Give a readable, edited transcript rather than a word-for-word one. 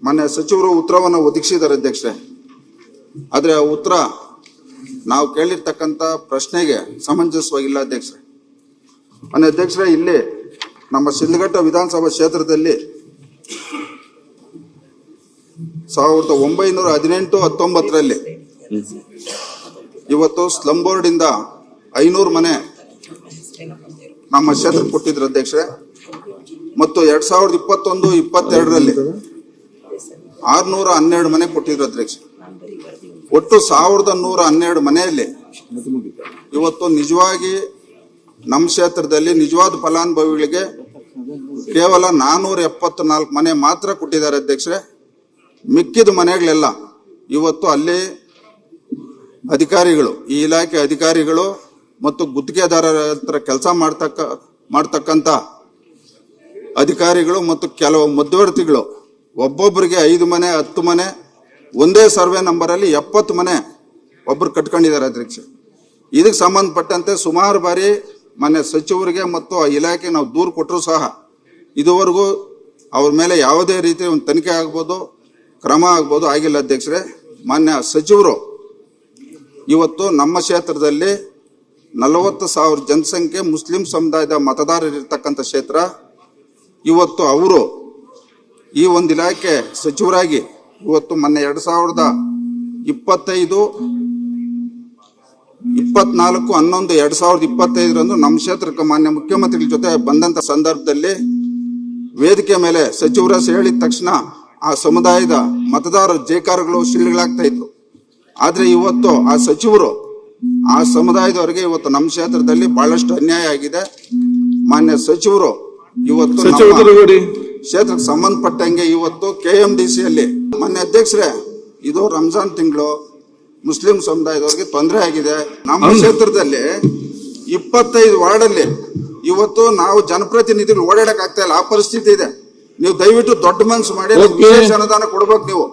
ಮಾನ್ಯ ಸಚಿವರು ಉತ್ತರವನ್ನು ಒದಗಿಸಿದ್ದಾರೆ ಅಧ್ಯಕ್ಷರೇ. ಆದರೆ ಆ ಉತ್ತರ ನಾವು ಕೇಳಿರ್ತಕ್ಕಂಥ ಪ್ರಶ್ನೆಗೆ ಸಮಂಜಸವಾಗಿಲ್ಲ ಅಧ್ಯಕ್ಷರೇ. ಮಾನ್ಯ ಅಧ್ಯಕ್ಷರೇ, ಇಲ್ಲಿ ನಮ್ಮ ಶಿಡ್ಲಘಟ್ಟ ವಿಧಾನಸಭಾ ಕ್ಷೇತ್ರದಲ್ಲಿ 1918-19 ಇವತ್ತು ಸ್ಲಮ್ ಬೋರ್ಡ್ ಇಂದ 500 ಮನೆ ನಮ್ಮ ಕ್ಷೇತ್ರಕ್ಕೆ ಕೊಟ್ಟಿದ್ರು ಅಧ್ಯಕ್ಷರೇ. ಮತ್ತು 2021-22 612 ಮನೆ ಕೊಟ್ಟಿದ್ರು ಅಧ್ಯಕ್ಷ. ಒಟ್ಟು 1112 ಮನೆಯಲ್ಲಿ ಇವತ್ತು ನಿಜವಾಗಿ ನಮ್ಮ ಕ್ಷೇತ್ರದಲ್ಲಿ ನಿಜವಾದ ಫಲಾನುಭವಿಗಳಿಗೆ ಕೇವಲ 474 ಮನೆ ಮಾತ್ರ ಕೊಟ್ಟಿದ್ದಾರೆ ಅಧ್ಯಕ್ಷರೇ. ಮಿಕ್ಕಿದ ಮನೆಗಳೆಲ್ಲ ಇವತ್ತು ಅಲ್ಲಿ ಅಧಿಕಾರಿಗಳು, ಈ ಇಲಾಖೆ ಅಧಿಕಾರಿಗಳು ಮತ್ತು ಗುತ್ತಿಗೆದಾರರ ಹತ್ರ ಕೆಲಸ ಮಾಡ್ತಕ್ಕಂಥ ಅಧಿಕಾರಿಗಳು ಮತ್ತು ಕೆಲವು ಮಧ್ಯವರ್ತಿಗಳು ಒಬ್ಬೊಬ್ಬರಿಗೆ 5 ಮನೆ 10 ಮನೆ ಒಂದೇ ಸರ್ವೆ ನಂಬರಲ್ಲಿ 70 ಮನೆ ಒಬ್ಬರು ಕಟ್ಕೊಂಡಿದ್ದಾರೆ ಅಧ್ಯಕ್ಷ. ಇದಕ್ಕೆ ಸಂಬಂಧಪಟ್ಟಂತೆ ಸುಮಾರು ಬಾರಿ ಮಾನ್ಯ ಸಚಿವರಿಗೆ ಮತ್ತು ಆ ಇಲಾಖೆ ನಾವು ದೂರು ಕೊಟ್ಟರು ಸಹ ಇದುವರೆಗೂ ಅವ್ರ ಮೇಲೆ ಯಾವುದೇ ರೀತಿಯ ಒಂದು ತನಿಖೆ ಆಗ್ಬೋದು, ಕ್ರಮ ಆಗ್ಬೋದು, ಆಗಿಲ್ಲ ಅಧ್ಯಕ್ಷರೇ. ಮಾನ್ಯ ಸಚಿವರು ಇವತ್ತು ನಮ್ಮ ಕ್ಷೇತ್ರದಲ್ಲಿ 40,000 ಜನಸಂಖ್ಯೆ ಮುಸ್ಲಿಂ ಸಮುದಾಯದ ಮತದಾರರಿರ್ತಕ್ಕಂಥ ಕ್ಷೇತ್ರ. ಇವತ್ತು ಅವರು ಈ ಒಂದು ಇಲಾಖೆ ಸಚಿವರಾಗಿ ಇವತ್ತು ಮೊನ್ನೆ 2024-11-2025 ನಮ್ಮ ಕ್ಷೇತ್ರಕ್ಕೆ ಮಾನ್ಯ ಮುಖ್ಯಮಂತ್ರಿಗಳ ಜೊತೆ ಬಂದಂತ ಸಂದರ್ಭದಲ್ಲಿ ವೇದಿಕೆ ಮೇಲೆ ಸಚಿವರ ಹೇಳಿದ ತಕ್ಷಣ ಆ ಸಮುದಾಯದ ಮತದಾರರ ಜೇಕಾರಗಳು ಶಿಳ್ಳೆಗಳಾಗ್ತಾ ಇತ್ತು. ಆದ್ರೆ ಇವತ್ತು ಆ ಸಚಿವರು ಆ ಸಮುದಾಯದವರಿಗೆ ಇವತ್ತು ನಮ್ಮ ಕ್ಷೇತ್ರದಲ್ಲಿ ಬಹಳಷ್ಟು ಅನ್ಯಾಯ ಆಗಿದೆ. ಮಾನ್ಯ ಸಚಿವರು ಇವತ್ತು ಕ್ಷೇತ್ರಕ್ಕೆ ಸಂಬಂಧಪಟ್ಟಂಗೆ ಇವತ್ತು KMDCಯಲ್ಲಿ ಮಾನ್ಯ ಅಧ್ಯಕ್ಷರೇ, ಇದು ರಂಜಾನ್ ತಿಂಗಳು ಮುಸ್ಲಿಂ ಸಮುದಾಯದವರಿಗೆ ತೊಂದರೆ ಆಗಿದೆ. ನಮ್ಮ ಕ್ಷೇತ್ರದಲ್ಲಿ 25 ವಾರ್ಡಲ್ಲಿ ಇವತ್ತು ನಾವು ಜನಪ್ರತಿನಿಧಿಗಳು ಓಡಾಡಕ್ ಆಗ್ತಾ ಇಲ್ಲ, ಆ ಪರಿಸ್ಥಿತಿ ಇದೆ. ನೀವು ದಯವಿಟ್ಟು ದೊಡ್ಡ ಮನಸ್ಸು ಮಾಡಿ ವಿಶೇಷ ಅನುದಾನ ಕೊಡ್ಬೇಕು ನೀವು.